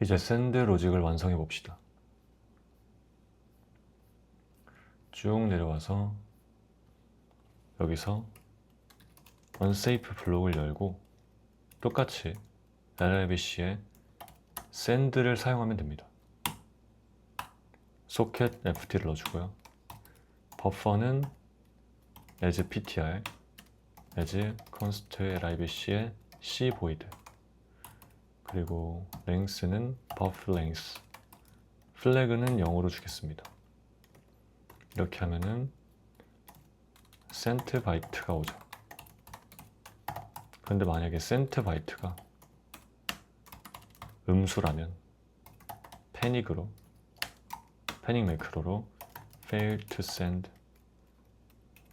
이제 샌드 로직을 완성해 봅시다. 쭉 내려와서 여기서 unsafe 블록을 열고 똑같이 LLVC에 샌드를 사용하면 됩니다. 소켓 FT를 넣어주고요. 버퍼는 as ptr, as const libc에 c void, 그리고 length는 buff length, 플래그는 0으로 주겠습니다. 이렇게 하면은 센트 바이트가 오죠. 그런데 만약에 센트 바이트가 음수라면 패닉 매크로로 fail to send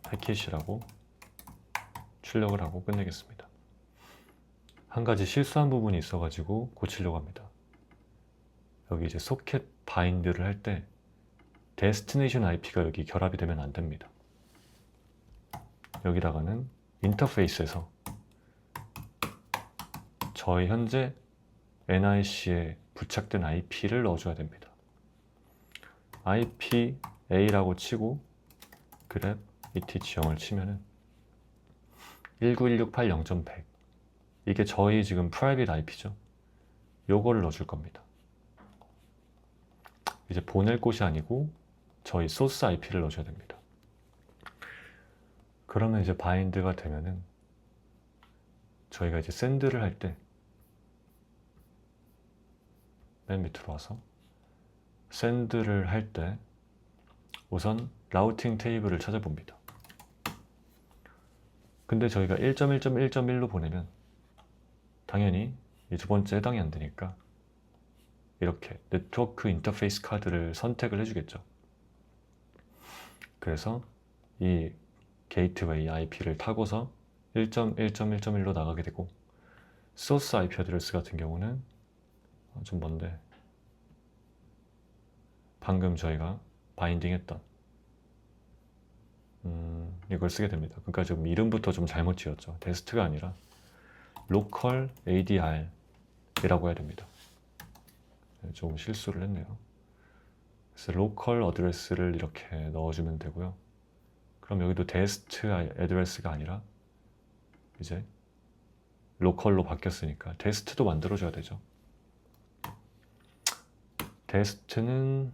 패킷이라고 출력을 하고 끝내겠습니다. 한 가지 실수한 부분이 있어가지고 고치려고 합니다. 여기 이제 소켓 바인드를 할 때 데스티네이션 IP가 여기 결합이 되면 안 됩니다. 여기다가는 인터페이스에서 저희 현재 NIC에 부착된 IP를 넣어줘야 됩니다. IP A라고 치고 grep etc0을 치면은 19168.0.100, 이게 저희 지금 프라이빗 IP죠. 요거를 넣어줄 겁니다. 이제 보낼 곳이 아니고 저희 소스 IP를 넣어줘야 됩니다. 그러면 이제 바인드가 되면은 저희가 이제 샌드를 할 때 맨 밑으로 와서 샌드를 할 때 우선 라우팅 테이블을 찾아봅니다. 근데 저희가 1.1.1.1로 보내면 당연히 이 두 번째 해당이 안 되니까 이렇게 네트워크 인터페이스 카드를 선택을 해주겠죠. 그래서 이 게이트웨이 IP를 타고서 1.1.1.1로 나가게 되고, 소스 IP 어드레스 같은 경우는 좀 먼데 방금 저희가 바인딩 했던 이걸 쓰게 됩니다. 그러니까 지금 이름부터 좀 잘못 지었죠. 데스트가 아니라 local ADR 이라고 해야 됩니다. 좀 실수를 했네요. 그래서 local 어드레스를 이렇게 넣어주면 되고요. 그럼 여기도 데스트 어드레스가 아니라 이제 로컬로 바뀌었으니까 데스트도 만들어줘야 되죠. 데스트는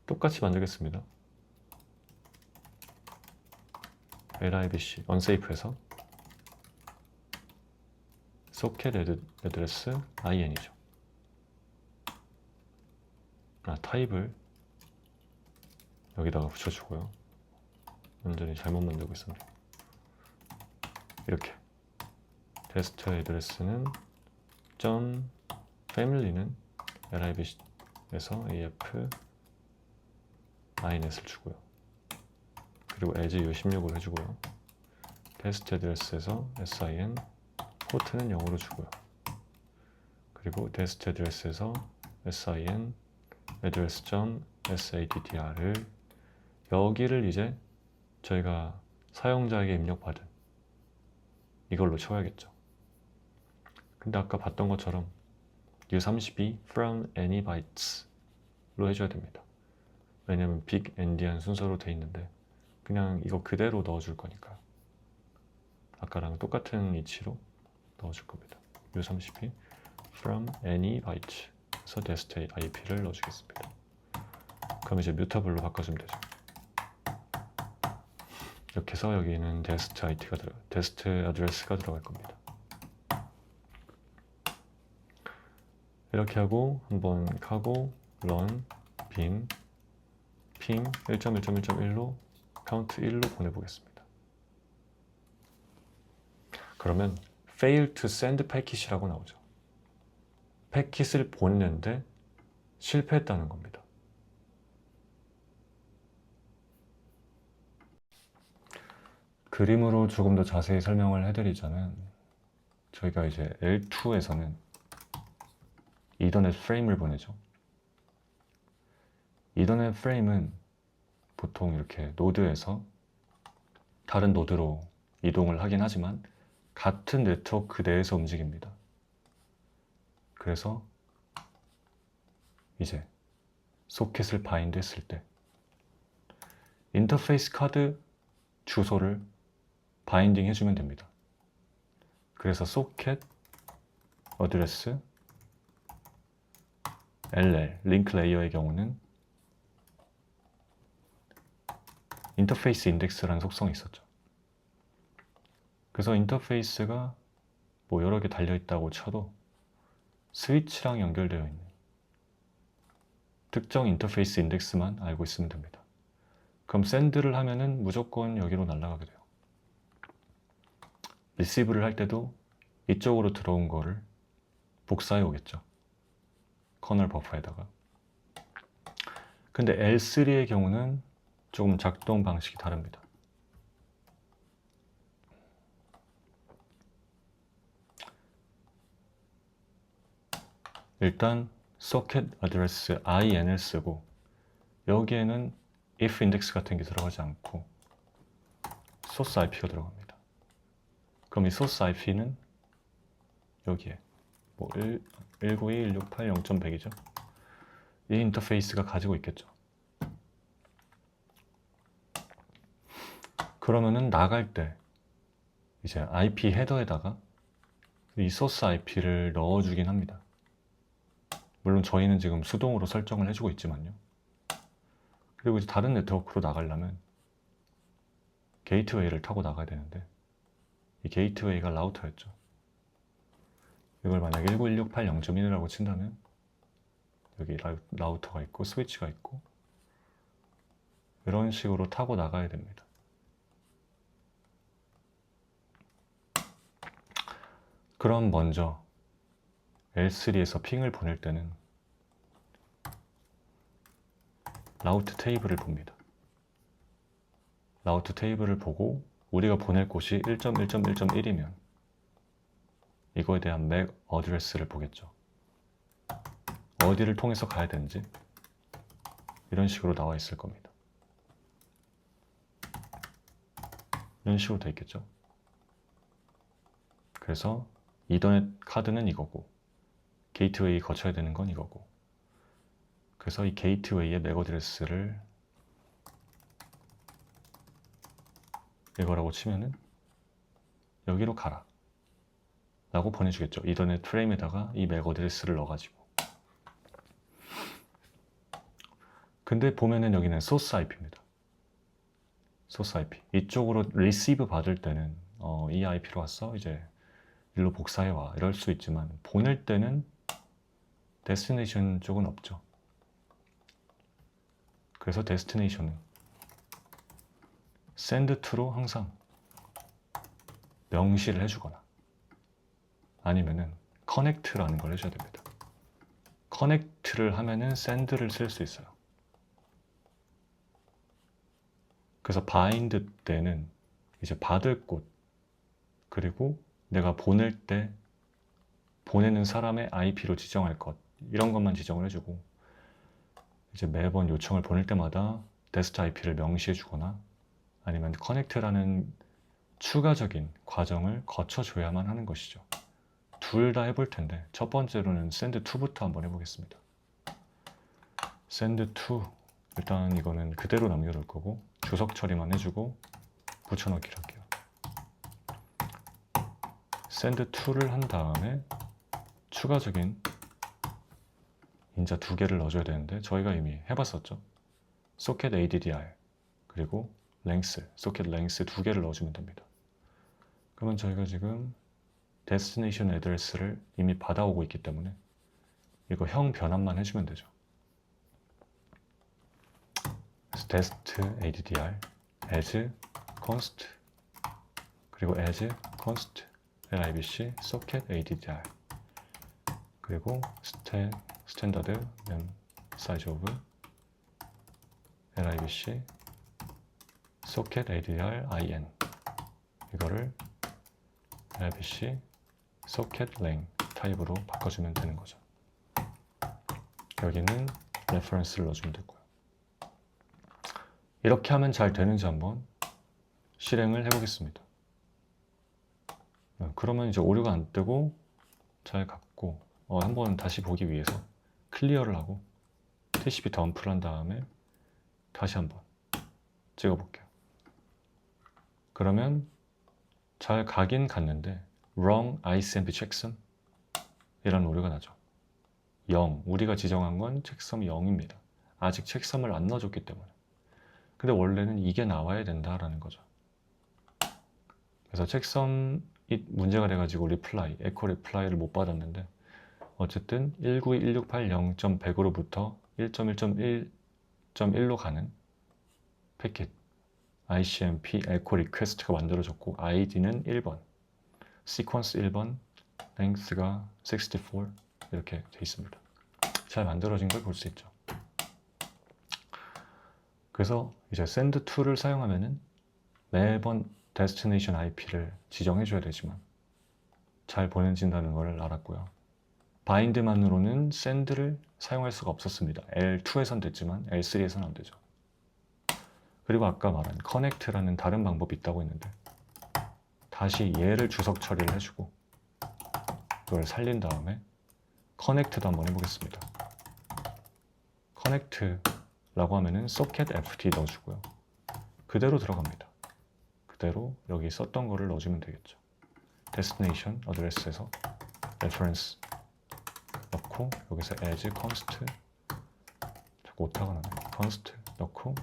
똑같이 만들겠습니다. libc unsafe에서 socket address in이죠. 타입을 여기다가 붙여주고요. 완전히 잘못 만들고 있습니다. 이렇게 데스트 애드레스는 .family는 libc에서 af inet을 주고요. 그리고 as u16으로 해주고요. 테스트 애드레스에서 sin 포트는 0으로 주고요. 그리고 테스트 애드레스에서 sin address.saddr을 여기를 이제 저희가 사용자에게 입력받은 이걸로 쳐야겠죠. 근데 아까 봤던 것처럼 u32 from any bytes로 해줘야 됩니다. 왜냐면 빅 엔디안 순서로 돼 있는데 그냥 이거 그대로 넣어줄 거니까 아까랑 똑같은 위치로 넣어줄 겁니다. u32 from any byte 그래서 데스트 IP를 넣어주겠습니다. 그럼 이제 뮤터블로 바꿔주면 되죠. 이렇게 해서 여기는 데스트 어드레스가 들어갈 겁니다. 이렇게 하고 한번 하고 run bin ping 1.1.1.1로 카운트 1로 보내보겠습니다. 그러면 fail to send packet이라고 나오죠. 패킷을 보냈는데 실패했다는 겁니다. 그림으로 조금 더 자세히 설명을 해드리자면 저희가 이제 L2에서는 이더넷 프레임을 보내죠. 이더넷 프레임은 보통 이렇게 노드에서 다른 노드로 이동을 하긴 하지만 같은 네트워크 내에서 움직입니다. 그래서 이제 소켓을 바인드 했을 때 인터페이스 카드 주소를 바인딩 해주면 됩니다. 그래서 소켓 어드레스 LL 링크 레이어의 경우는 인터페이스 인덱스라는 속성이 있었죠. 그래서 인터페이스가 뭐 여러 개 달려있다고 쳐도 스위치랑 연결되어 있는 특정 인터페이스 인덱스만 알고 있으면 됩니다. 그럼 샌드를 하면은 무조건 여기로 날아가게 돼요. 리시브를 할 때도 이쪽으로 들어온 거를 복사해 오겠죠. 커널 버퍼에다가. 근데 L3의 경우는 조금 작동 방식이 다릅니다. 일단 소켓 어드레스 in을 쓰고 여기에는 if 인덱스 같은 게 들어가지 않고 소스 IP가 들어갑니다. 그럼 이 소스 IP는 여기에 뭐 192.168.0.100이죠. 이 인터페이스가 가지고 있겠죠. 그러면은 나갈 때 이제 IP 헤더에다가 이 소스 IP를 넣어주긴 합니다. 물론 저희는 지금 수동으로 설정을 해주고 있지만요. 그리고 이제 다른 네트워크로 나가려면 게이트웨이를 타고 나가야 되는데 이 게이트웨이가 라우터였죠. 이걸 만약에 19168.0.1이라고 친다면 여기 라우터가 있고 스위치가 있고 이런 식으로 타고 나가야 됩니다. 그럼 먼저 L3에서 핑을 보낼 때는 라우트 테이블을 봅니다. 라우트 테이블을 보고 우리가 보낼 곳이 1.1.1.1이면 이거에 대한 맥 어드레스를 보겠죠. 어디를 통해서 가야 되는지 이런 식으로 나와 있을 겁니다. 이런 식으로 돼 있겠죠. 그래서 이더넷 카드는 이거고 게이트웨이 거쳐야 되는 건 이거고 그래서 이 게이트웨이의 맥 어드레스를 이거라고 치면은 여기로 가라 라고 보내주겠죠. 이더넷 프레임에다가 이 맥 어드레스를 넣어가지고 근데 보면은 여기는 소스 IP입니다. 소스 IP 이쪽으로 리시브 받을 때는 이 IP로 왔어 이제 일로 복사해와 이럴 수 있지만 보낼 때는 데스티네이션 쪽은 없죠. 그래서 데스티네이션은 send to로 항상 명시를 해주거나 아니면은 connect라는 걸 해줘야 됩니다. connect를 하면은 send를 쓸 수 있어요. 그래서 bind 때는 이제 받을 곳 그리고 내가 보낼 때 보내는 사람의 IP로 지정할 것 이런 것만 지정을 해주고 이제 매번 요청을 보낼 때마다 데스트 IP를 명시해 주거나 아니면 connect라는 추가적인 과정을 거쳐줘야만 하는 것이죠. 둘 다 해볼 텐데 첫 번째로는 send to부터 한번 해보겠습니다. send to 일단 이거는 그대로 남겨둘 거고 주석 처리만 해주고 붙여넣기를 할게요. send to를 한 다음에 추가적인 인자 2개를 넣어줘야 되는데 저희가 이미 해봤었죠. socket addr 그리고 length, socket length 2개를 넣어주면 됩니다. 그러면 저희가 지금 destination address를 이미 받아오고 있기 때문에 이거 형 변환만 해주면 되죠. 그래서 dest addr as const 그리고 as const libc socket addr 그리고 스탠더드 mem size of libc socket addr in 이거를 libc socket lang 타입으로 바꿔주면 되는 거죠. 여기는 reference를 넣어주면 되고요. 이렇게 하면 잘 되는지 한번 실행을 해보겠습니다. 그러면 이제 오류가 안 뜨고 잘 갔고 한번 다시 보기 위해서 클리어를 하고 TCP 덤프를 한 다음에 다시 한번 찍어볼게요. 그러면 잘 가긴 갔는데 wrong ICMP checksum 이라는 오류가 나죠. 0, 우리가 지정한 건 체크섬이 0입니다. 아직 체크섬을 안 넣어줬기 때문에. 근데 원래는 이게 나와야 된다라는 거죠. 그래서 체크섬이 문제가 돼가지고 리플라이, 에코 리플라이를 못 받았는데 어쨌든 192.168.0.100으로부터 1.1.1.1로 가는 패킷 ICMP 에코 리퀘스트가 만들어졌고 ID는 1번, 시퀀스 1번, length가 64 이렇게 돼 있습니다. 잘 만들어진 걸 볼 수 있죠. 그래서 이제 send2를 사용하면은 매번 destination IP를 지정해 줘야 되지만 잘 보내진다는 걸 알았고요. bind만으로는 send를 사용할 수가 없었습니다. L2에선 됐지만 L3에선 안 되죠. 그리고 아까 말한 connect라는 다른 방법이 있다고 했는데 다시 얘를 주석 처리를 해주고 그걸 살린 다음에 connect도 한번 해보겠습니다. connect라고 하면은 socket ft 넣어주고요. 그대로 들어갑니다. 그대로 여기 썼던 거를 넣어주면 되겠죠. destination address에서 reference 넣고 여기서 as const 자꾸 오타가 나네. const 넣고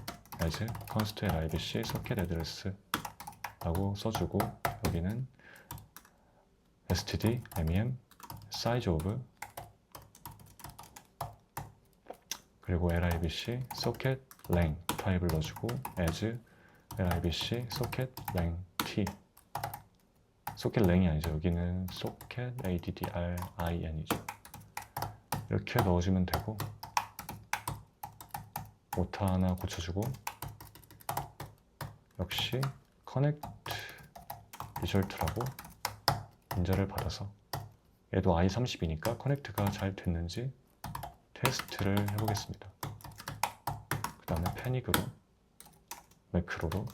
as const libc socket address 라고 써주고 여기는 std mem size of 그리고 libc socket lang 타입을 넣어주고 as libc socket lang t socket lang이 아니죠. 여기는 socket addrin이죠. 이렇게 넣어주면 되고 오타 하나 고쳐주고 역시 connect result라고 인자를 받아서 얘도 i30이니까 커넥트가 잘 됐는지 테스트를 해보겠습니다. 그 다음에 패닉으로 매크로로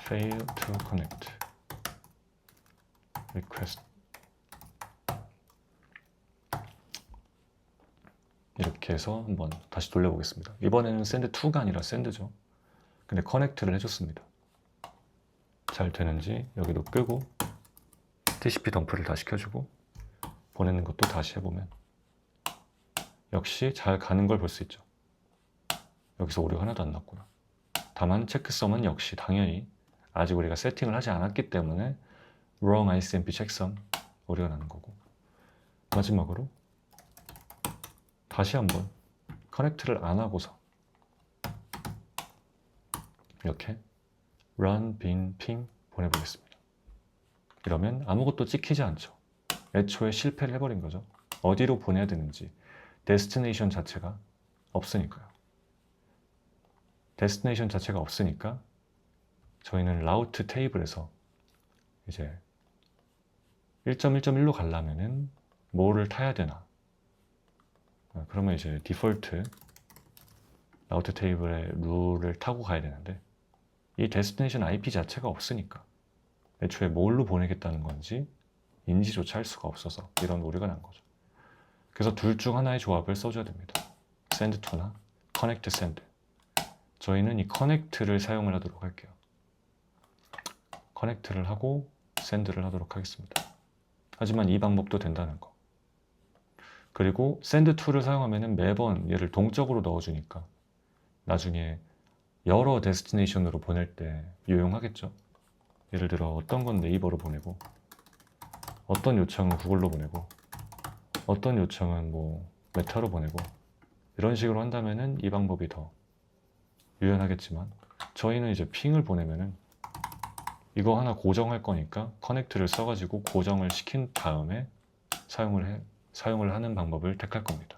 fail to connect request 이렇게 해서 한번 다시 돌려보겠습니다. 이번에는 send2가 아니라 send죠. 근데 connect를 해줬습니다. 잘 되는지 여기도 끄고 TCP 덤프를 다시 켜주고 보내는 것도 다시 해보면 역시 잘 가는 걸 볼 수 있죠. 여기서 오류가 하나도 안 났고요. 다만 체크섬은 역시 당연히 아직 우리가 세팅을 하지 않았기 때문에 wrong ICMP checksum 오류가 나는 거고 마지막으로 다시 한번 커넥트를 안 하고서 이렇게 run bin ping 보내보겠습니다. 이러면 아무것도 찍히지 않죠. 애초에 실패를 해버린 거죠. 어디로 보내야 되는지 데스티네이션 자체가 없으니까요. 데스티네이션 자체가 없으니까 저희는 라우트 테이블에서 이제 1.1.1로 가려면은 뭐를 타야 되나 그러면 이제 디폴트 라우트 테이블의 룰을 타고 가야 되는데 이 데스티네이션 IP 자체가 없으니까 애초에 뭘로 보내겠다는 건지 인지조차 할 수가 없어서 이런 오류가 난 거죠. 그래서 둘 중 하나의 조합을 써줘야 됩니다. send to나 connect send. 저희는 이 connect를 사용을 하도록 할게요. connect를 하고 send를 하도록 하겠습니다. 하지만 이 방법도 된다는 거. 그리고 send to를 사용하면 매번 얘를 동적으로 넣어주니까 나중에 여러 데스티네이션으로 보낼 때 유용하겠죠. 예를 들어 어떤 건 네이버로 보내고 어떤 요청은 구글로 보내고 어떤 요청은 뭐 메타로 보내고 이런 식으로 한다면은 이 방법이 더 유연하겠지만 저희는 이제 핑을 보내면은 이거 하나 고정할 거니까 커넥트를 써가지고 고정을 시킨 다음에 사용을 하는 방법을 택할 겁니다.